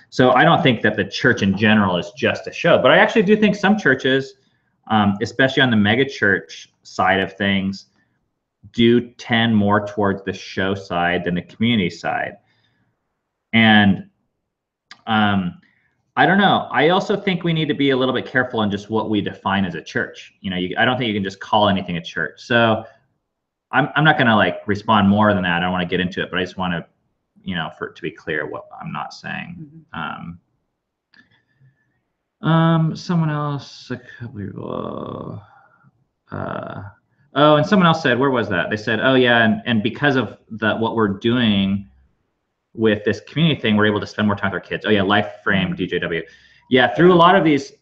So I don't think that the church in general is just a show, but I actually do think some churches, especially on the mega church side of things, do tend more towards the show side than the community side. And I don't know. I also think we need to be a little bit careful on just what we define as a church. You know, I don't think you can just call anything a church. So I'm not going to like respond more than that. I don't want to get into it, but I just want to, you know, for it to be clear what I'm not saying. Someone else, a couple people, oh, and someone else said, where was that? They said, oh yeah, and because of what we're doing with this community thing, we're able to spend more time with our kids. Oh yeah, Life Frame, DJW. Yeah, through a lot of these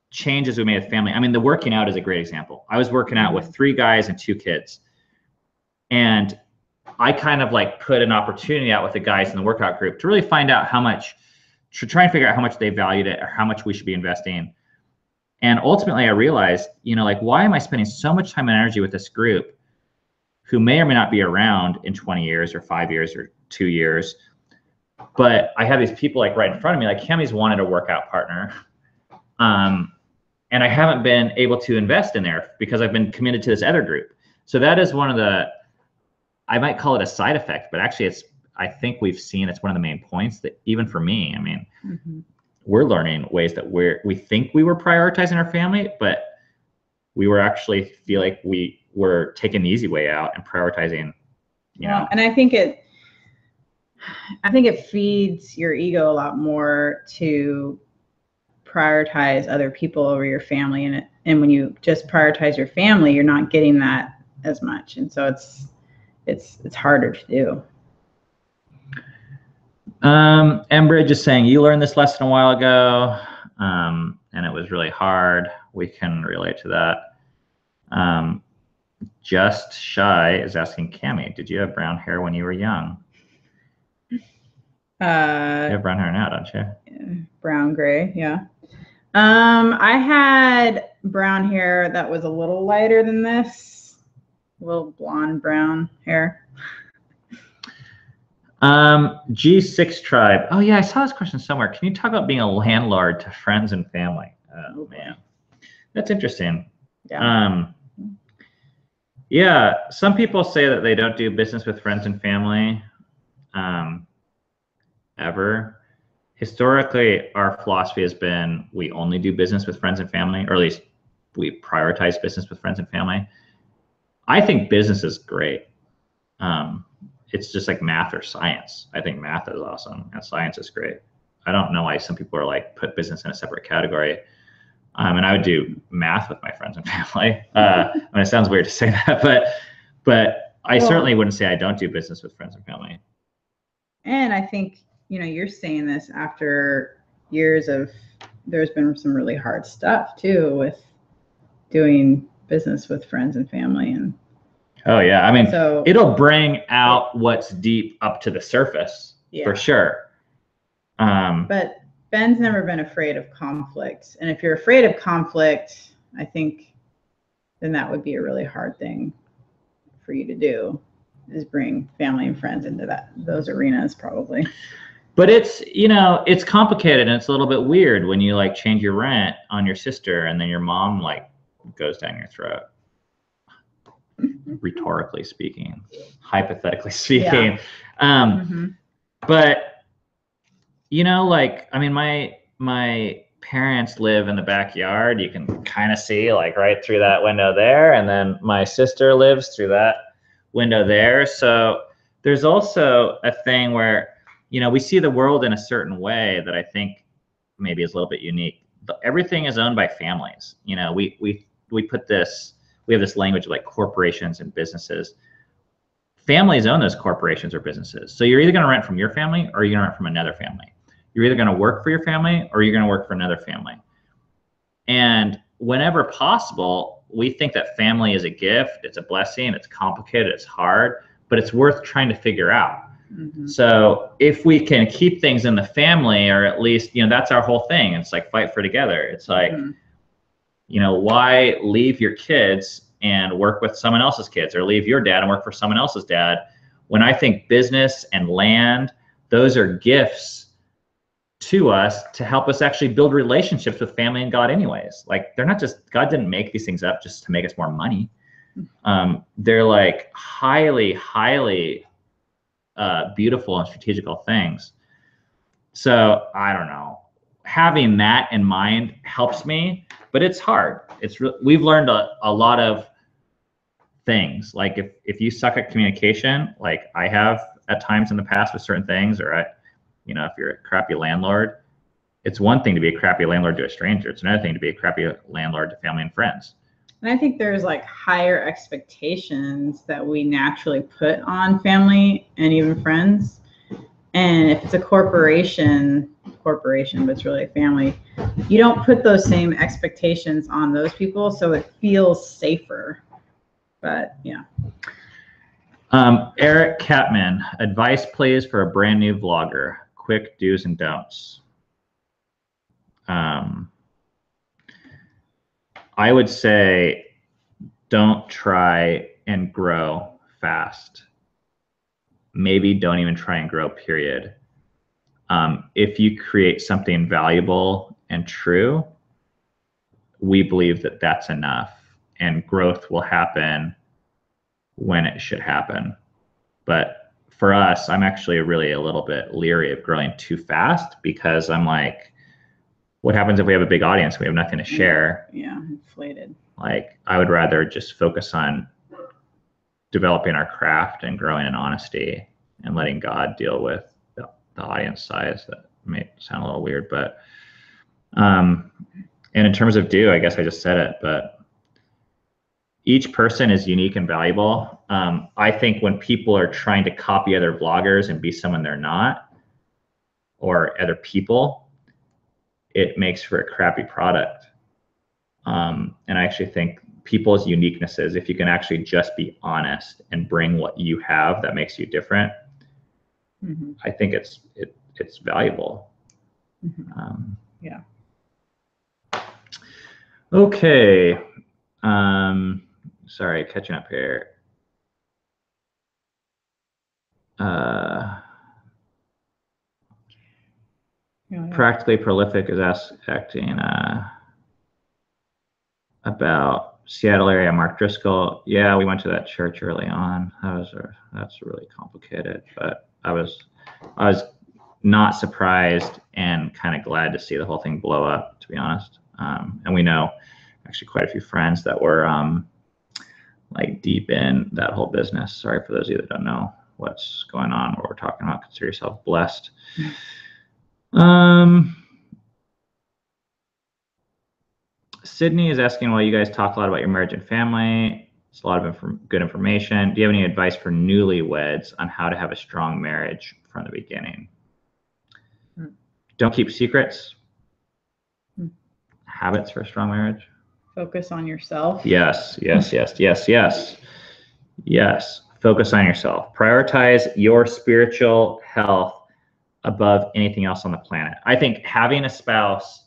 changes we made with family. I mean, the working out is a great example. I was working out with 3 guys and 2 kids. And I kind of like put an opportunity out with the guys in the workout group to really find out to try and figure out how much they valued it or how much we should be investing. And ultimately I realized, you know, like, why am I spending so much time and energy with this group who may or may not be around in 20 years or 5 years or 2 years? But I have these people like right in front of me, like Cammie's wanted a workout partner. And I haven't been able to invest in there because I've been committed to this other group. So that is one of the, I might call it a side effect, but actually I think we've seen it's one of the main points that even for me, I mean, we're learning ways that we think we were prioritizing our family, but we were actually feel like we were taking the easy way out and prioritizing, you know. And I think it feeds your ego a lot more to prioritize other people over your family, and when you just prioritize your family, you're not getting that as much, and so it's harder to do. Embridge is saying you learned this lesson a while ago, and it was really hard. We can relate to that. Just Shy is asking Cammie, did you have brown hair when you were young? You have brown hair now, don't you? Brown gray, yeah. I had brown hair that was a little lighter than this, a little blonde brown hair. G6 Tribe. Oh yeah, I saw this question somewhere. Can you talk about being a landlord to friends and family? Oh man, that's interesting. Yeah. Yeah, some people say that they don't do business with friends and family ever. Historically, our philosophy has been we only do business with friends and family, or at least we prioritize business with friends and family. I think business is great. It's just like math or science. I think math is awesome and science is great. I don't know why some people are like put business in a separate category. And I would do math with my friends and family. I mean, it sounds weird to say that, but I certainly wouldn't say I don't do business with friends and family. And I think, you know, you're saying this after years of, there's been some really hard stuff too with doing business with friends and family. And oh yeah, I mean, so it'll bring out what's deep up to the surface for sure. But Ben's never been afraid of conflict. And if you're afraid of conflict, I think then that would be a really hard thing for you to do, is bring family and friends into those arenas probably. But it's, you know, it's complicated and it's a little bit weird when you like change your rent on your sister and then your mom like goes down your throat. Rhetorically speaking, hypothetically speaking. But you know, like, I mean, my parents live in the backyard. You can kind of see like right through that window there. And then my sister lives through that window there. So there's also a thing where, you know, we see the world in a certain way that I think maybe is a little bit unique. But everything is owned by families. You know, we have this language of like corporations and businesses. Families own those corporations or businesses. So you're either going to rent from your family or you're going to rent from another family. You're either going to work for your family or you're going to work for another family. And whenever possible, we think that family is a gift. It's a blessing. It's complicated. It's hard, but it's worth trying to figure out. So if we can keep things in the family, or at least, you know, that's our whole thing. It's like fight for together. It's like, You know, why leave your kids and work with someone else's kids, or leave your dad and work for someone else's dad? When I think business and land, those are gifts to us to help us actually build relationships with family and God anyways. Like, they're not just, God didn't make these things up just to make us more money. They're like highly, highly beautiful and strategical things. So I don't know, having that in mind helps me, but it's hard. We've learned a lot of things. Like if you suck at communication, like I have at times in the past with certain things, or if you're a crappy landlord, it's one thing to be a crappy landlord to a stranger. It's another thing to be a crappy landlord to family and friends. And I think there's like higher expectations that we naturally put on family and even friends. And if it's a corporation, but it's really a family, you don't put those same expectations on those people, so it feels safer. But yeah. Eric Catman, advice please for a brand new vlogger. Quick do's and don'ts. I would say don't try and grow fast. Maybe don't even try and grow, period. If you create something valuable and true, we believe that that's enough, and growth will happen when it should happen. But for us, I'm actually really a little bit leery of growing too fast, because I'm like, what happens if we have a big audience and we have nothing to share? Yeah, inflated. Like, I would rather just focus on developing our craft and growing in honesty and letting God deal with the audience size. That may sound a little weird, but and in terms of do, I guess I just said it, but each person is unique and valuable. I think when people are trying to copy other vloggers and be someone they're not, or other people, it makes for a crappy product. And I actually think people's uniquenesses, if you can actually just be honest and bring what you have that makes you different, I think it's valuable. Yeah. Okay. Sorry, catching up here. Practically Prolific is asking about Seattle area, Mark Driscoll. Yeah, we went to that church early on. That's really complicated, but I was not surprised and kind of glad to see the whole thing blow up, to be honest. And we know actually quite a few friends that were like deep in that whole business. Sorry for those of you that don't know what's going on, what we're talking about. Consider yourself blessed. Sydney is asking, well, you guys talk a lot about your marriage and family. It's a lot of good information. Do you have any advice for newlyweds on how to have a strong marriage from the beginning? Don't keep secrets. Habits for a strong marriage. Focus on yourself. Yes. Focus on yourself. Prioritize your spiritual health above anything else on the planet. I think having a spouse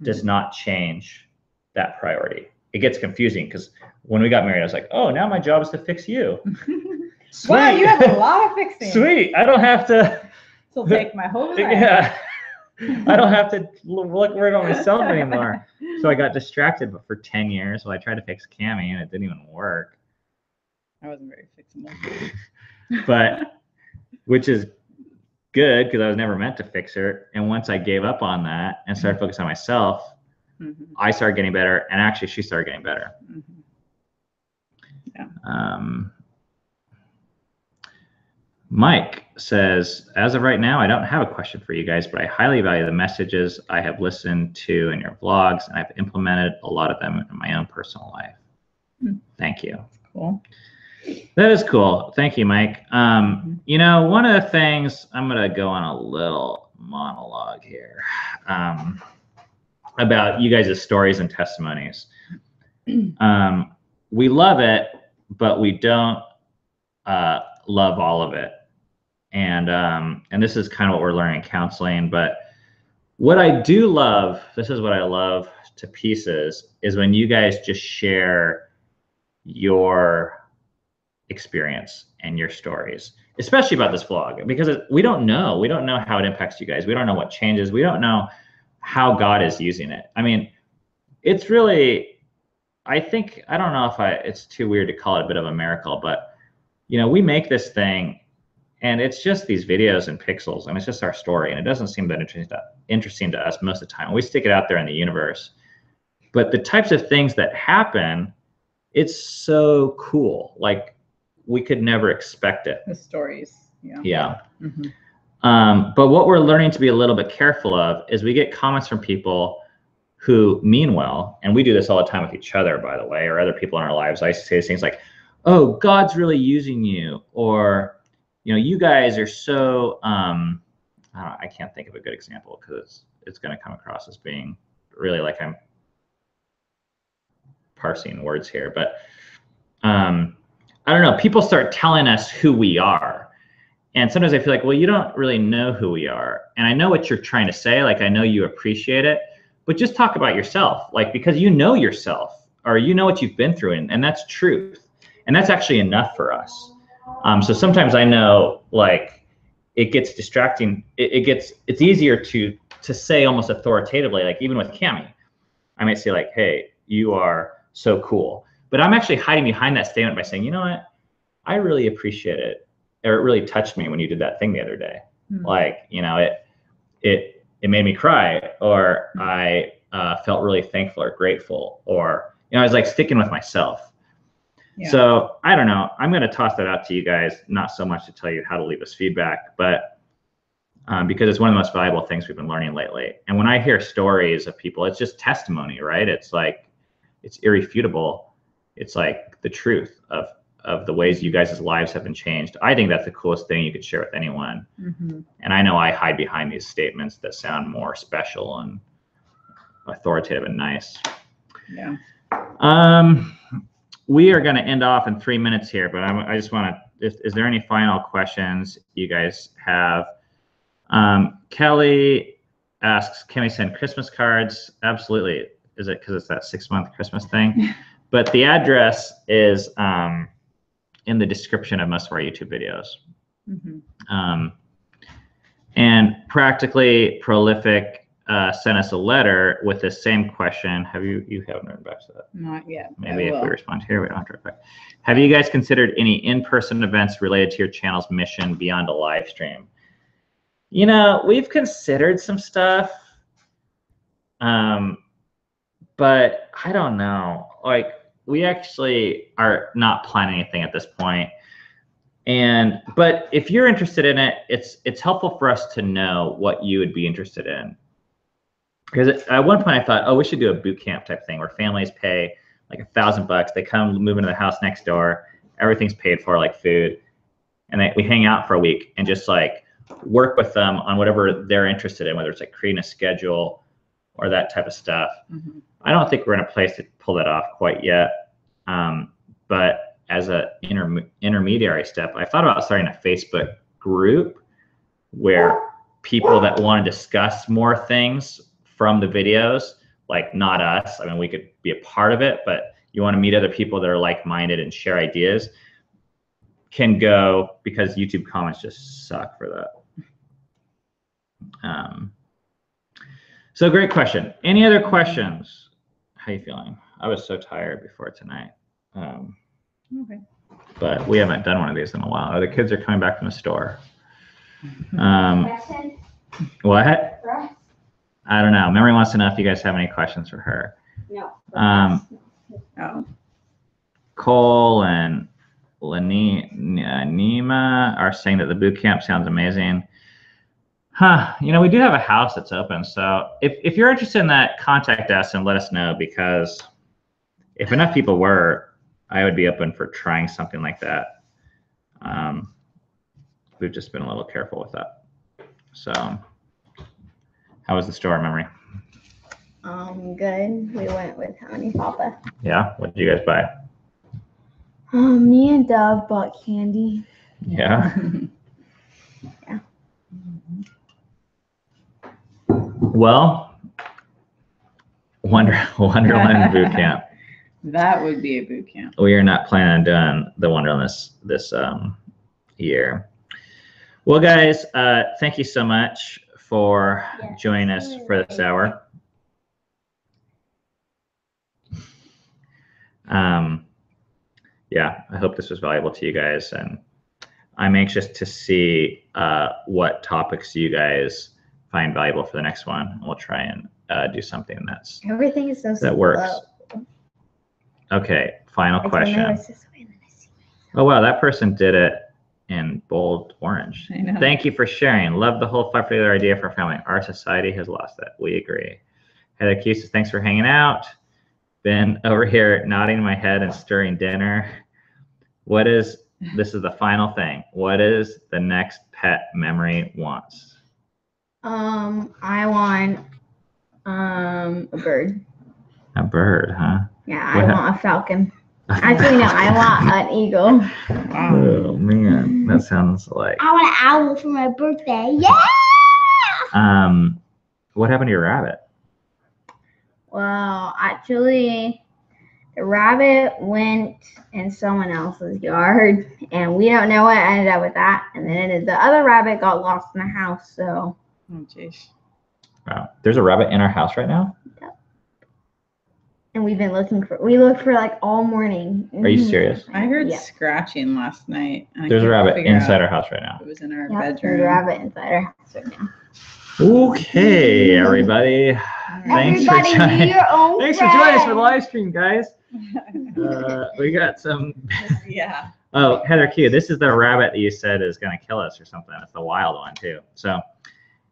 does not change that priority. It gets confusing because when we got married, I was like, oh, now my job is to fix you. Wow, you have a lot of fixing. Sweet. I don't have to. This will take my whole life. Yeah. I don't have to look worried about myself anymore. So I got distracted for 10 years while I tried to fix Cammie, and it didn't even work. I wasn't very fixable. But, which is good because I was never meant to fix her. And once I gave up on that and started focusing on myself, I started getting better, and actually she started getting better. Yeah. Mike says, as of right now, I don't have a question for you guys, but I highly value the messages I have listened to in your vlogs, and I've implemented a lot of them in my own personal life. Thank you. Cool. That is cool. Thank you, Mike. You know, one of the things, I'm going to go on a little monologue here about you guys' stories and testimonies. We love it, but we don't love all of it. And this is kind of what we're learning in counseling. But what I do love, this is what I love to pieces is when you guys just share your experience and your stories, especially about this vlog, because we don't know how it impacts you guys. We don't know what changes. We don't know how God is using it. I mean, it's really, I don't know if it's too weird to call it a bit of a miracle, but we make this thing and it's just these videos and pixels and it's just our story. And it doesn't seem that interesting to us most of the time. We stick it out there in the universe, but the types of things that happen, it's so cool. Like we could never expect it. The stories. Yeah. Yeah. Mm-hmm. But what we're learning to be a little bit careful of is we get comments from people who mean well, and we do this all the time with each other, by the way, or other people in our lives. I used to say things like, "Oh, God's really using you," or you guys are so. I can't think of a good example because it's going to come across as being really like I'm parsing words here, but I don't know. People start telling us who we are. And sometimes I feel like, well, you don't really know who we are. And I know what you're trying to say. Like, I know you appreciate it, but just talk about yourself. Like, because you know yourself or you know what you've been through, and that's truth. And that's actually enough for us. So sometimes I know, like, it gets distracting. It's easier to say almost authoritatively, like even with Cammie, I might say like, hey, you are so cool. But I'm actually hiding behind that statement by saying, you know what? I really appreciate it. Or it really touched me when you did that thing the other day. Mm-hmm. Like, it made me cry, or I felt really thankful or grateful, or, I was like sticking with myself. Yeah. So I don't know. I'm going to toss that out to you guys, not so much to tell you how to leave us feedback, but because it's one of the most valuable things we've been learning lately. And when I hear stories of people, it's just testimony, right? It's like, it's irrefutable. It's like the truth of the ways you guys' lives have been changed. I think that's the coolest thing you could share with anyone. Mm-hmm. And I know I hide behind these statements that sound more special and authoritative and nice. Yeah. We are going to end off in 3 minutes here, but I just want to, is there any final questions you guys have? Kelly asks, can we send Christmas cards? Absolutely. Is it because it's that 6-month Christmas thing? But the address is in the description of most of our YouTube videos. Mm-hmm. And Practically Prolific sent us a letter with the same question. Have you haven't written back to that? Not yet. Maybe if we respond here, we don't have to write back. Have you guys considered any in-person events related to your channel's mission beyond a live stream? We've considered some stuff. But I don't know. Like, we actually are not planning anything at this point. But if you're interested in it, it's helpful for us to know what you would be interested in. Because at one point I thought, oh, we should do a boot camp type thing where families pay like $1,000. They come move into the house next door. Everything's paid for, like food. And we hang out for a week and just like work with them on whatever they're interested in, whether it's like creating a schedule or that type of stuff. Mm-hmm. I don't think we're in a place to pull that off quite yet. But as an intermediary step, I thought about starting a Facebook group where people that want to discuss more things from the videos, like not us. I mean, we could be a part of it, but you want to meet other people that are like-minded and share ideas, can go, because YouTube comments just suck for that. So great question. Any other questions? How you feeling? I was so tired before tonight. Okay. But we haven't done one of these in a while. The kids are coming back from the store. What? I don't know. Memory wants to know if you guys have any questions for her. No. Cole and Nima are saying that the boot camp sounds amazing. We do have a house that's open. So if you're interested in that, contact us and let us know, because if enough people were, I would be open for trying something like that. We've just been a little careful with that. So how was the store, Memory? Good. We went with Honey Papa. Yeah? What did you guys buy? Me and Dove bought candy. Yeah? Yeah. Well, Wonderland boot camp. That would be a boot camp. We are not planning on doing the Wonderland this year. Well, guys, thank you so much for joining us for this hour. Yeah, I hope this was valuable to you guys, and I'm anxious to see what topics you guys find valuable for the next one. We'll try and do something Everything is so that works. Okay, final question. Oh wow, that person did it in bold orange. I know. Thank you for sharing. Love the whole fight for the other idea for family. Our society has lost that. We agree. Heather Q says, thanks for hanging out. Been over here nodding my head and stirring dinner. This is the final thing. What is the next pet memory wants? I want a bird. A bird, huh? Yeah, I want a falcon. Actually, no, I want an eagle. Oh man, that sounds like. I want an owl for my birthday. Yeah. What happened to your rabbit? Well, actually, the rabbit went in someone else's yard, and we don't know what ended up with that. And then the other rabbit got lost in the house. So. Oh jeez. Wow, there's a rabbit in our house right now. Yep. And we looked for like all morning. Are you serious? I heard Yeah. scratching last night. And I There's a couldn't rabbit figure inside out our house right now. if it was in our Yep, bedroom. there's a rabbit inside our house right now. Okay, everybody. Thanks for Everybody joining. be your own Thanks for joining us for the friend. live stream, guys. We got some. Yeah. Oh, Heather Q, this is the rabbit that you said is going to kill us or something. It's the wild one too. So,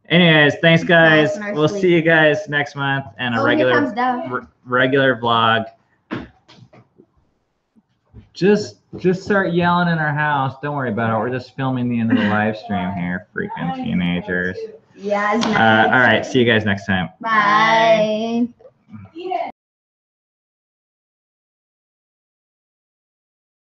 anyways, thanks guys. Nice, We'll sleep. see you guys next month and a Here comes Dove. regular vlog. Just start yelling in our house. Don't worry about it. We're just filming the end of the live stream here. Freaking teenagers. Yeah, it's All nice. right. See you guys next time. Bye.